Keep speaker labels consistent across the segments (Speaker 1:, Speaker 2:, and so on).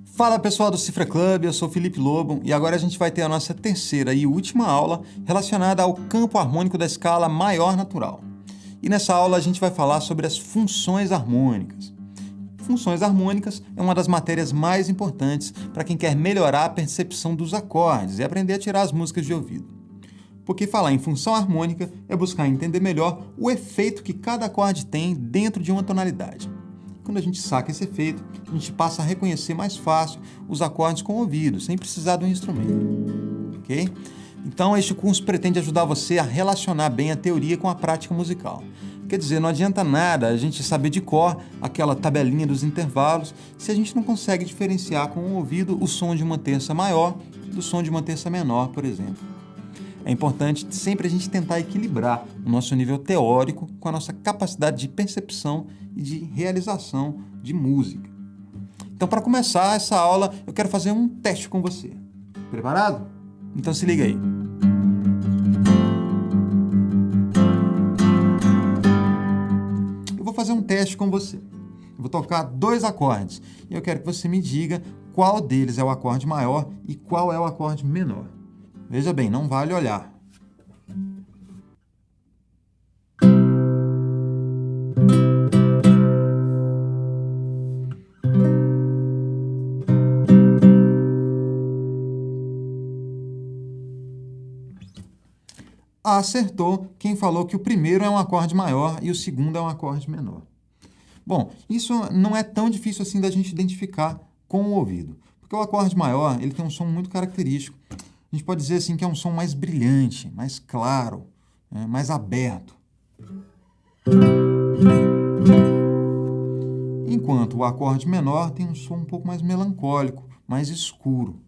Speaker 1: Fala pessoal do Cifra Club, eu sou Felipe Lobo e agora a gente vai ter a nossa terceira e última aula relacionada ao campo harmônico da escala maior natural. E nessa aula a gente vai falar sobre as funções harmônicas. Funções harmônicas é uma das matérias mais importantes para quem quer melhorar a percepção dos acordes e aprender a tirar as músicas de ouvido. Porque falar em função harmônica é buscar entender melhor o efeito que cada acorde tem dentro de uma tonalidade. Quando a gente saca esse efeito, a gente passa a reconhecer mais fácil os acordes com o ouvido, sem precisar do instrumento. Ok? Então, este curso pretende ajudar você a relacionar bem a teoria com a prática musical. Quer dizer, não adianta nada a gente saber de cor aquela tabelinha dos intervalos se a gente não consegue diferenciar com o ouvido o som de uma terça maior do som de uma terça menor, por exemplo. É importante sempre a gente tentar equilibrar o nosso nível teórico com a nossa capacidade de percepção e de realização de música. Então, para começar essa aula, eu quero fazer um teste com você. Preparado? Então se liga aí. Eu vou fazer um teste com você. Eu vou tocar 2 acordes e eu quero que você me diga qual deles é o acorde maior e qual é o acorde menor. Veja bem, não vale olhar. Acertou quem falou que o primeiro é um acorde maior e o segundo é um acorde menor. Bom, isso não é tão difícil assim da gente identificar com o ouvido, porque o acorde maior ele tem um som muito característico. A gente pode dizer assim que é um som mais brilhante, mais claro, mais aberto. Enquanto o acorde menor tem um som um pouco mais melancólico, mais escuro.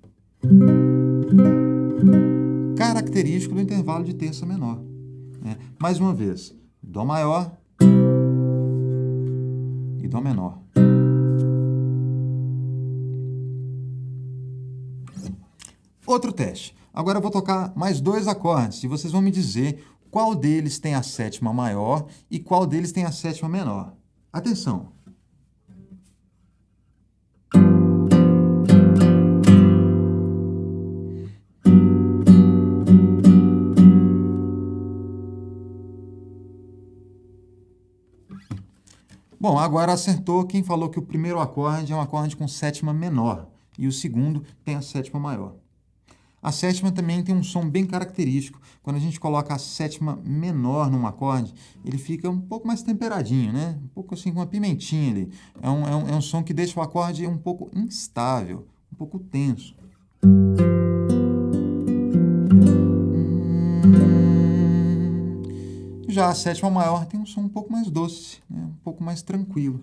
Speaker 1: Característico do intervalo de terça menor. Mais uma vez, Dó maior e Dó menor. Outro teste. Agora eu vou tocar mais 2 acordes e vocês vão me dizer qual deles tem a sétima maior e qual deles tem a sétima menor. Atenção! Bom, agora acertou quem falou que o primeiro acorde é um acorde com sétima menor e o segundo tem a sétima maior. A sétima também tem um som bem característico. Quando a gente coloca a sétima menor num acorde, ele fica um pouco mais temperadinho, né? Um pouco assim com uma pimentinha ali. É um som que deixa o acorde um pouco instável, um pouco tenso. Já a sétima maior tem um som um pouco mais doce, né? Um pouco mais tranquilo.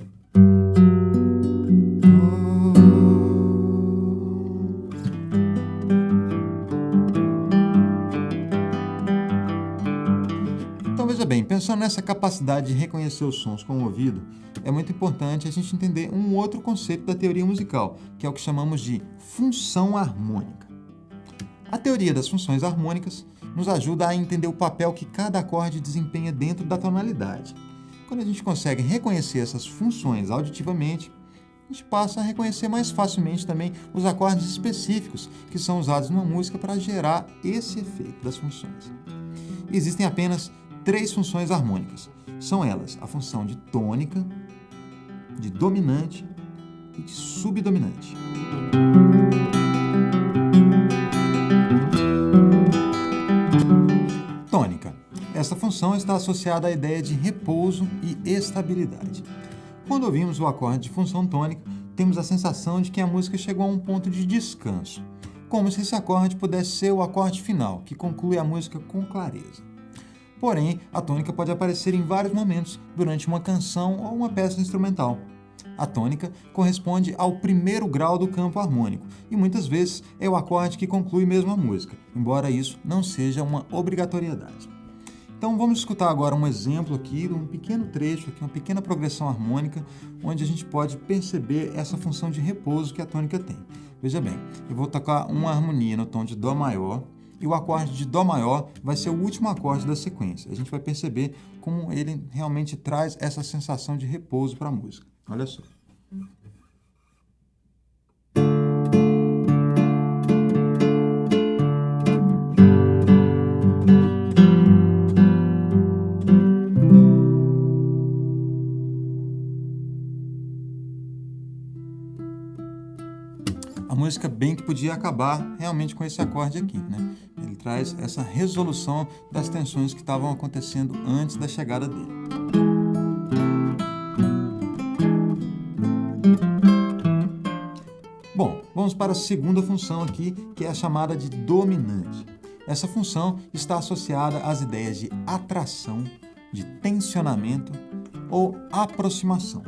Speaker 1: Então, veja bem, pensando nessa capacidade de reconhecer os sons com o ouvido, é muito importante a gente entender um outro conceito da teoria musical, que é o que chamamos de função harmônica. A teoria das funções harmônicas nos ajuda a entender o papel que cada acorde desempenha dentro da tonalidade. Quando a gente consegue reconhecer essas funções auditivamente, a gente passa a reconhecer mais facilmente também os acordes específicos que são usados numa música para gerar esse efeito das funções. Existem apenas 3 funções harmônicas. São elas a função de tônica, de dominante e de subdominante. Tônica. Essa função está associada à ideia de repouso e estabilidade. Quando ouvimos o acorde de função tônica, temos a sensação de que a música chegou a um ponto de descanso, como se esse acorde pudesse ser o acorde final, que conclui a música com clareza. Porém, a tônica pode aparecer em vários momentos durante uma canção ou uma peça instrumental. A tônica corresponde ao primeiro grau do campo harmônico e muitas vezes é o acorde que conclui mesmo a música, embora isso não seja uma obrigatoriedade. Então vamos escutar agora um exemplo aqui de um pequeno trecho, aqui, uma pequena progressão harmônica, onde a gente pode perceber essa função de repouso que a tônica tem. Veja bem, eu vou tocar uma harmonia no tom de Dó maior, e o acorde de Dó maior vai ser o último acorde da sequência. A gente vai perceber como ele realmente traz essa sensação de repouso para a música. Olha só. música bem que podia acabar realmente com esse acorde aqui, né? Ele traz essa resolução das tensões que estavam acontecendo antes da chegada dele. Bom, vamos para a segunda função aqui, que é a chamada de dominante. Essa função está associada às ideias de atração, de tensionamento ou aproximação.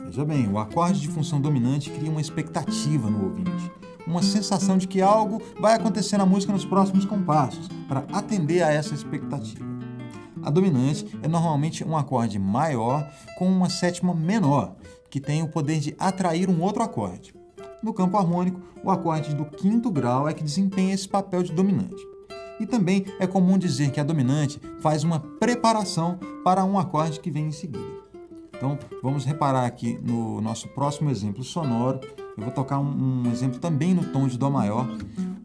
Speaker 1: Veja bem, o acorde de função dominante cria uma expectativa no ouvinte, uma sensação de que algo vai acontecer na música nos próximos compassos, para atender a essa expectativa. A dominante é normalmente um acorde maior com uma sétima menor, que tem o poder de atrair um outro acorde. No campo harmônico, o acorde do quinto grau é que desempenha esse papel de dominante. E também é comum dizer que a dominante faz uma preparação para um acorde que vem em seguida. Então, vamos reparar aqui no nosso próximo exemplo sonoro. Eu vou tocar um exemplo também no tom de Dó maior,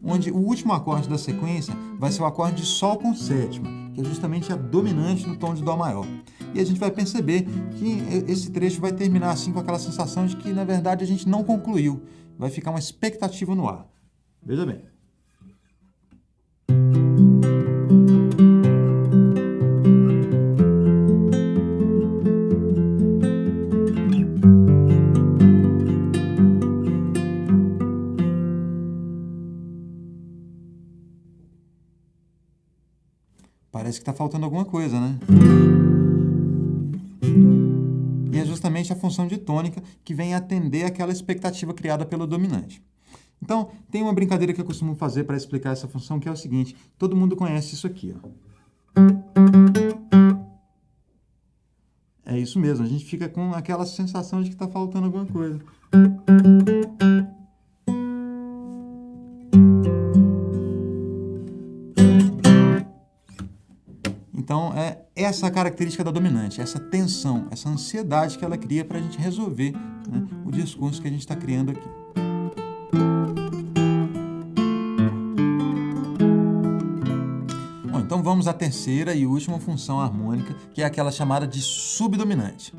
Speaker 1: onde o último acorde da sequência vai ser o acorde de Sol com sétima, que é justamente a dominante no tom de Dó maior. E a gente vai perceber que esse trecho vai terminar assim com aquela sensação de que, na verdade, a gente não concluiu. Vai ficar uma expectativa no ar. Veja bem. Parece que está faltando alguma coisa, né? E é justamente a função de tônica que vem atender aquela expectativa criada pelo dominante. Então, tem uma brincadeira que eu costumo fazer para explicar essa função, que é o seguinte: todo mundo conhece isso aqui, ó. É isso mesmo, a gente fica com aquela sensação de que está faltando alguma coisa. Então, é essa a característica da dominante, essa tensão, essa ansiedade que ela cria para a gente resolver, né, o discurso que a gente está criando aqui. Bom, então vamos à terceira e última função harmônica, que é aquela chamada de subdominante.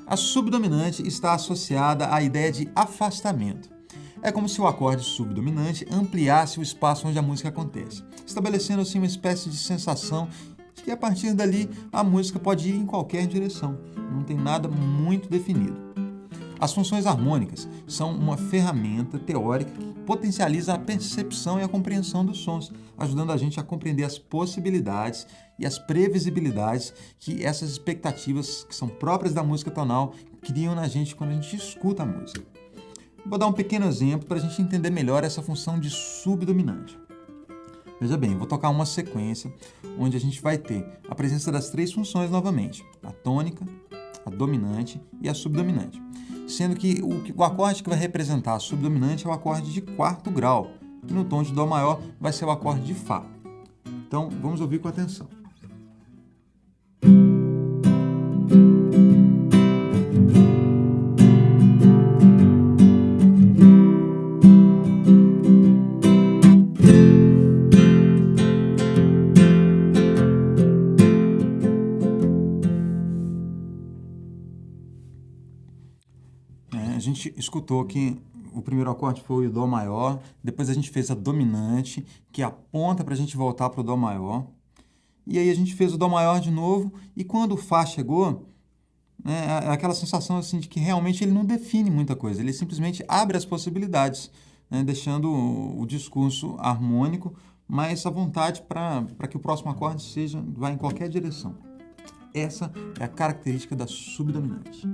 Speaker 1: A subdominante está associada à ideia de afastamento. É como se o acorde subdominante ampliasse o espaço onde a música acontece, estabelecendo assim uma espécie de sensação de que a partir dali a música pode ir em qualquer direção, não tem nada muito definido. As funções harmônicas são uma ferramenta teórica que potencializa a percepção e a compreensão dos sons, ajudando a gente a compreender as possibilidades e as previsibilidades que essas expectativas, que são próprias da música tonal, criam na gente quando a gente escuta a música. Vou dar um pequeno exemplo para a gente entender melhor essa função de subdominante. Veja bem, vou tocar uma sequência onde a gente vai ter a presença das três funções novamente: a tônica, a dominante e a subdominante. Sendo que o acorde que vai representar a subdominante é o acorde de quarto grau, que no tom de Dó maior vai ser o acorde de Fá. Então, vamos ouvir com atenção. A gente escutou que o primeiro acorde foi o Dó maior, depois a gente fez a dominante, que aponta para a gente voltar para o Dó maior, e aí a gente fez o Dó maior de novo, e quando o Fá chegou, né, é aquela sensação assim, de que realmente ele não define muita coisa, ele simplesmente abre as possibilidades, né, deixando o discurso harmônico mais à vontade para que o próximo acorde vá em qualquer direção. Essa é a característica da subdominante.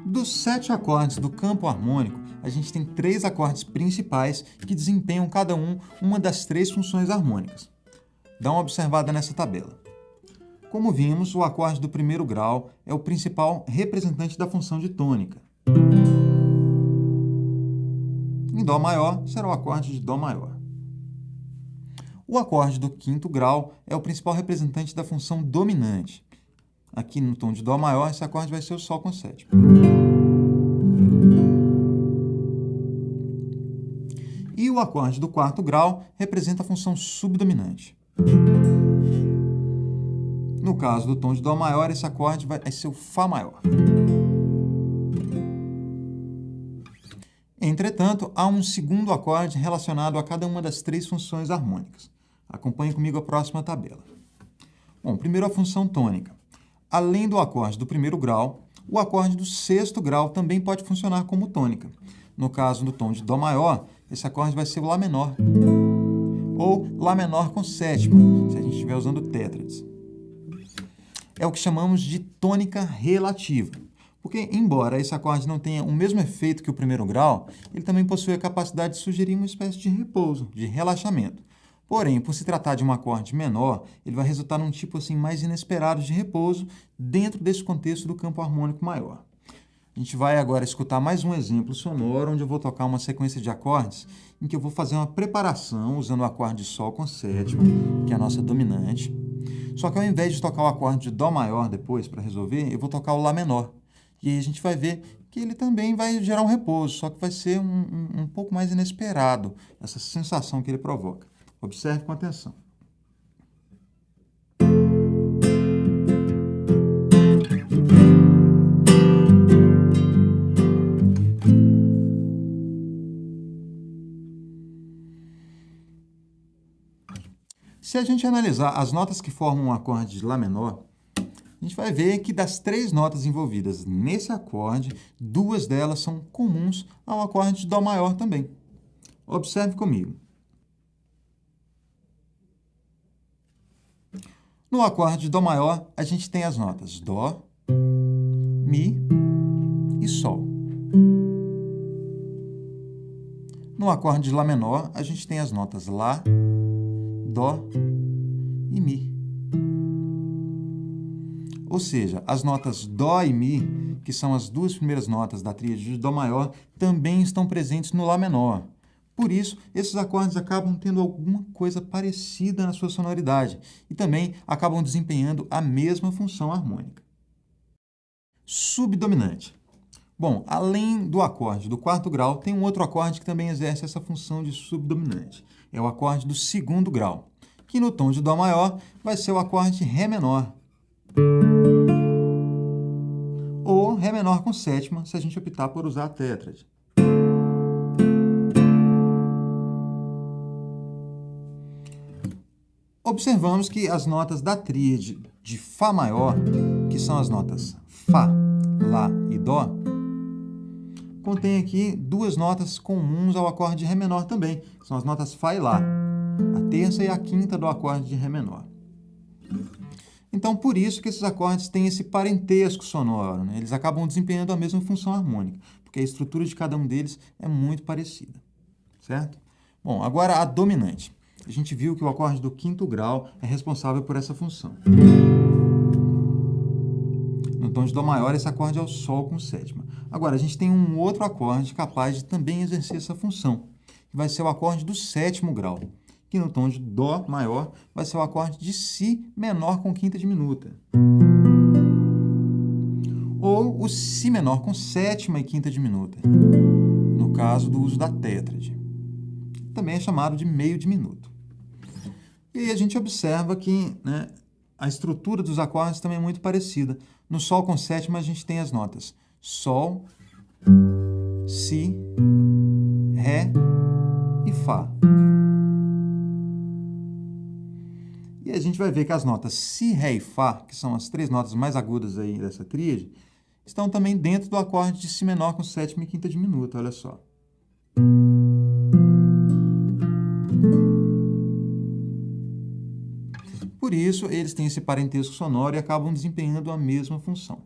Speaker 1: Dos 7 acordes do campo harmônico, a gente tem 3 acordes principais que desempenham cada uma das 3 funções harmônicas. Dá uma observada nessa tabela. Como vimos, o acorde do primeiro grau é o principal representante da função de tônica. Em Dó maior, será o acorde de Dó maior. O acorde do quinto grau é o principal representante da função dominante. Aqui no tom de Dó maior, esse acorde vai ser o Sol com sétima. E o acorde do quarto grau representa a função subdominante. No caso do tom de Dó maior, esse acorde vai ser o Fá maior. Entretanto, há um segundo acorde relacionado a cada uma das três funções harmônicas. Acompanhe comigo a próxima tabela. Bom, primeiro a função tônica. Além do acorde do primeiro grau, o acorde do sexto grau também pode funcionar como tônica. No caso do tom de Dó maior, esse acorde vai ser o Lá menor, ou Lá menor com sétima, se a gente estiver usando tétrades. É o que chamamos de tônica relativa, porque, embora esse acorde não tenha o mesmo efeito que o primeiro grau, ele também possui a capacidade de sugerir uma espécie de repouso, de relaxamento. Porém, por se tratar de um acorde menor, ele vai resultar num tipo assim mais inesperado de repouso dentro desse contexto do campo harmônico maior. A gente vai agora escutar mais um exemplo sonoro, onde eu vou tocar uma sequência de acordes em que eu vou fazer uma preparação usando o acorde de Sol com sétima, que é a nossa dominante. Só que ao invés de tocar o acorde de Dó maior depois para resolver, eu vou tocar o Lá menor. E aí a gente vai ver que ele também vai gerar um repouso, só que vai ser um pouco mais inesperado, essa sensação que ele provoca. Observe com atenção. Se a gente analisar as notas que formam um acorde de Lá menor, a gente vai ver que das três notas envolvidas nesse acorde, duas delas são comuns ao acorde de Dó maior também. Observe comigo. No acorde de Dó maior, a gente tem as notas Dó, Mi e Sol. No acorde de Lá menor, a gente tem as notas Lá, Dó e Mi. Ou seja, as notas Dó e Mi, que são as duas primeiras notas da tríade de Dó maior, também estão presentes no Lá menor. Por isso, esses acordes acabam tendo alguma coisa parecida na sua sonoridade e também acabam desempenhando a mesma função harmônica. Subdominante. Bom, além do acorde do quarto grau, tem um outro acorde que também exerce essa função de subdominante. É o acorde do segundo grau, que no tom de Dó maior vai ser o acorde Ré menor. Ou Ré menor com sétima, se a gente optar por usar a tétrade. Observamos que as notas da tríade de Fá maior, que são as notas Fá, Lá e Dó, contém aqui duas notas comuns ao acorde de Ré menor também, que são as notas Fá e Lá, a terça e a quinta do acorde de Ré menor. Então, por isso que esses acordes têm esse parentesco sonoro, né? Eles acabam desempenhando a mesma função harmônica, porque a estrutura de cada um deles é muito parecida, certo? Bom, agora a dominante. A gente viu que o acorde do quinto grau é responsável por essa função. No tom de Dó maior, esse acorde é o Sol com sétima. Agora, a gente tem um outro acorde capaz de também exercer essa função, que vai ser o acorde do sétimo grau, que no tom de Dó maior vai ser o acorde de Si menor com quinta diminuta. Ou o Si menor com sétima e quinta diminuta, no caso do uso da tétrade. Também é chamado de meio diminuto. E aí a gente observa que, né, a estrutura dos acordes também é muito parecida. No Sol com sétima a gente tem as notas Sol, Si, Ré e Fá. E a gente vai ver que as notas Si, Ré e Fá, que são as três notas mais agudas aí dessa tríade, estão também dentro do acorde de Si menor com sétima e quinta diminuta, olha só. Por isso, eles têm esse parentesco sonoro e acabam desempenhando a mesma função.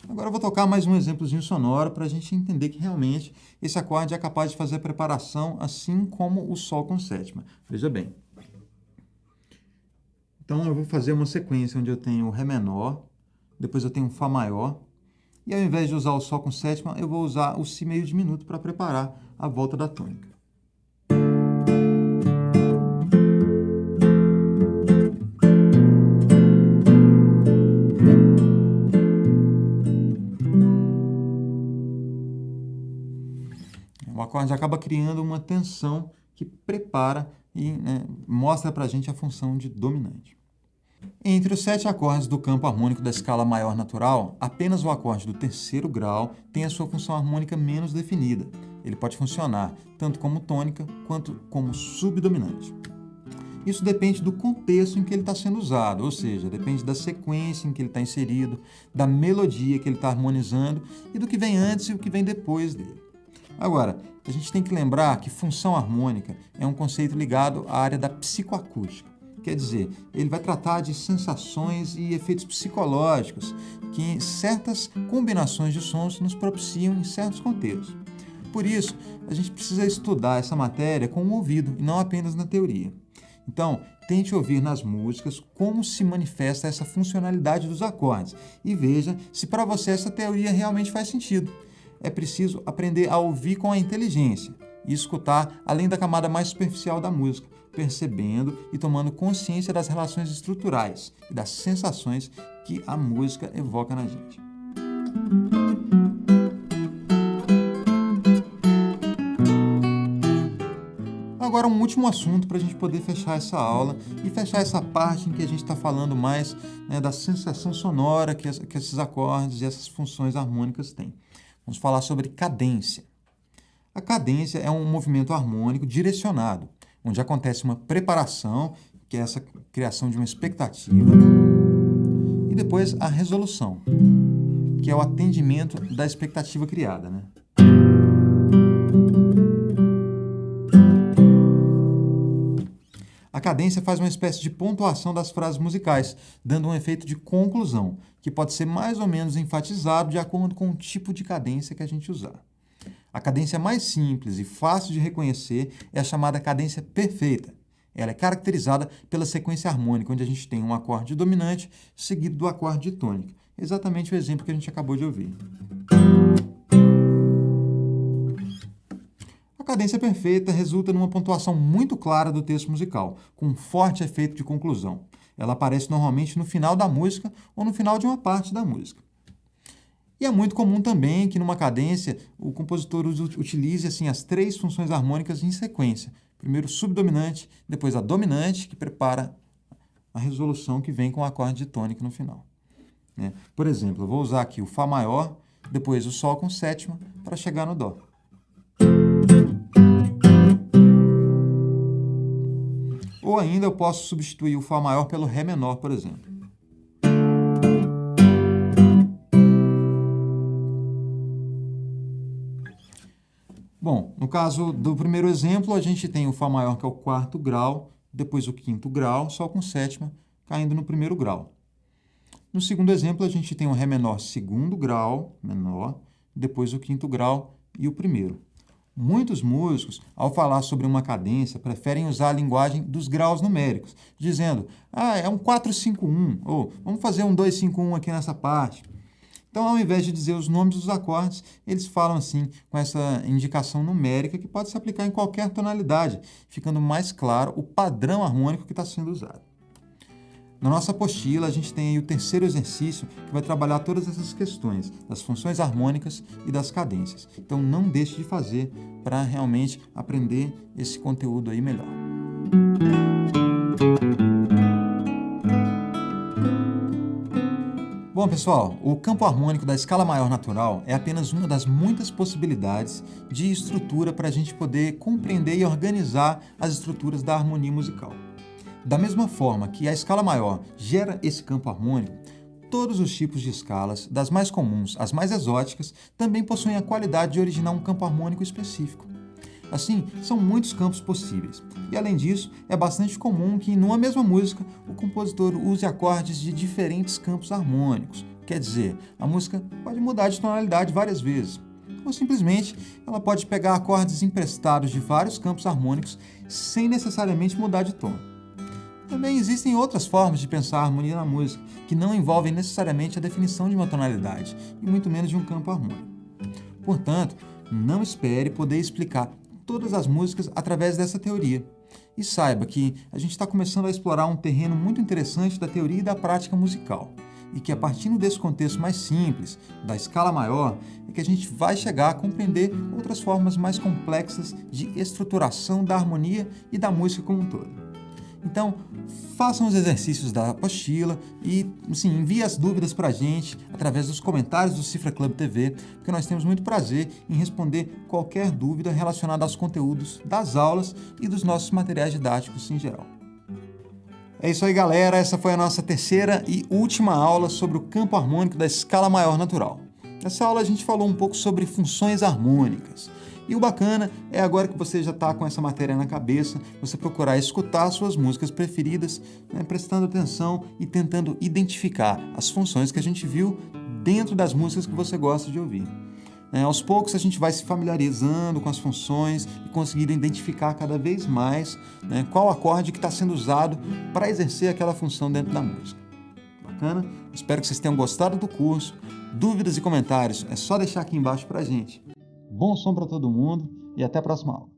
Speaker 1: Agora eu vou tocar mais um exemplozinho sonoro para a gente entender que realmente esse acorde é capaz de fazer a preparação assim como o Sol com sétima. Veja bem. Então eu vou fazer uma sequência onde eu tenho o Ré menor, depois eu tenho o Fá maior, e ao invés de usar o Sol com sétima, eu vou usar o Si meio diminuto para preparar a volta da tônica. O acorde acaba criando uma tensão que prepara e, né, mostra para a gente a função de dominante. Entre os 7 acordes do campo harmônico da escala maior natural, apenas o acorde do terceiro grau tem a sua função harmônica menos definida. Ele pode funcionar tanto como tônica quanto como subdominante. Isso depende do contexto em que ele está sendo usado, ou seja, depende da sequência em que ele está inserido, da melodia que ele está harmonizando e do que vem antes e o que vem depois dele. Agora, a gente tem que lembrar que função harmônica é um conceito ligado à área da psicoacústica. Quer dizer, ele vai tratar de sensações e efeitos psicológicos que certas combinações de sons nos propiciam em certos contextos. Por isso, a gente precisa estudar essa matéria com o ouvido e não apenas na teoria. Então, tente ouvir nas músicas como se manifesta essa funcionalidade dos acordes e veja se para você essa teoria realmente faz sentido. É preciso aprender a ouvir com a inteligência e escutar além da camada mais superficial da música, percebendo e tomando consciência das relações estruturais e das sensações que a música evoca na gente. Agora um último assunto para a gente poder fechar essa aula e fechar essa parte em que a gente está falando mais, da sensação sonora que esses acordes e essas funções harmônicas têm. Vamos falar sobre cadência. A cadência é um movimento harmônico direcionado, onde acontece uma preparação, que é essa criação de uma expectativa, e depois a resolução, que é o atendimento da expectativa criada, A cadência faz uma espécie de pontuação das frases musicais, dando um efeito de conclusão, que pode ser mais ou menos enfatizado de acordo com o tipo de cadência que a gente usar. A cadência mais simples e fácil de reconhecer é a chamada cadência perfeita. Ela é caracterizada pela sequência harmônica, onde a gente tem um acorde dominante seguido do acorde de tônica. Exatamente o exemplo que a gente acabou de ouvir. A cadência perfeita resulta numa pontuação muito clara do texto musical, com um forte efeito de conclusão. Ela aparece normalmente no final da música ou no final de uma parte da música. E é muito comum também que numa cadência o compositor utilize as 3 funções harmônicas em sequência. Primeiro o subdominante, depois a dominante, que prepara a resolução que vem com o acorde de tônica no final. Por exemplo, eu vou usar aqui o Fá maior, depois o Sol com sétima, para chegar no Dó. Ou ainda eu posso substituir o Fá maior pelo Ré menor, por exemplo. Bom, no caso do primeiro exemplo, a gente tem o Fá maior, que é o 4º grau, depois o 5º grau, Sol com sétima, caindo no 1º grau. No segundo exemplo, a gente tem o Ré menor 2º grau, menor, depois o 5º grau e o 1º. Muitos músicos, ao falar sobre uma cadência, preferem usar a linguagem dos graus numéricos, dizendo, é um 4-5-1, ou vamos fazer um 2-5-1 aqui nessa parte. Então, ao invés de dizer os nomes dos acordes, eles falam assim, com essa indicação numérica que pode se aplicar em qualquer tonalidade, ficando mais claro o padrão harmônico que está sendo usado. Na nossa apostila, a gente tem aí o terceiro exercício que vai trabalhar todas essas questões, das funções harmônicas e das cadências. Então, não deixe de fazer para realmente aprender esse conteúdo aí melhor. Bom, pessoal, o campo harmônico da escala maior natural é apenas uma das muitas possibilidades de estrutura para a gente poder compreender e organizar as estruturas da harmonia musical. Da mesma forma que a escala maior gera esse campo harmônico, todos os tipos de escalas, das mais comuns às mais exóticas, também possuem a qualidade de originar um campo harmônico específico. Assim, são muitos campos possíveis. E, além disso, é bastante comum que, numa mesma música, o compositor use acordes de diferentes campos harmônicos. Quer dizer, a música pode mudar de tonalidade várias vezes. Ou, simplesmente, ela pode pegar acordes emprestados de vários campos harmônicos sem necessariamente mudar de tom. Também existem outras formas de pensar a harmonia na música, que não envolvem necessariamente a definição de uma tonalidade, e muito menos de um campo harmônico. Portanto, não espere poder explicar todas as músicas através dessa teoria. E saiba que a gente está começando a explorar um terreno muito interessante da teoria e da prática musical. E que a partir desse contexto mais simples, da escala maior, é que a gente vai chegar a compreender outras formas mais complexas de estruturação da harmonia e da música como um todo. Então, façam os exercícios da apostila e, sim, envie as dúvidas para a gente através dos comentários do Cifra Club TV, porque nós temos muito prazer em responder qualquer dúvida relacionada aos conteúdos das aulas e dos nossos materiais didáticos em geral. É isso aí, galera. Essa foi a nossa terceira e última aula sobre o campo harmônico da escala maior natural. Nessa aula a gente falou um pouco sobre funções harmônicas. E o bacana é agora que você já está com essa matéria na cabeça, você procurar escutar suas músicas preferidas, né, prestando atenção e tentando identificar as funções que a gente viu dentro das músicas que você gosta de ouvir. Aos poucos a gente vai se familiarizando com as funções e conseguindo identificar cada vez mais, né, qual acorde que está sendo usado para exercer aquela função dentro da música. Bacana? Espero que vocês tenham gostado do curso. Dúvidas e comentários é só deixar aqui embaixo para a gente. Bom som para todo mundo e até a próxima aula.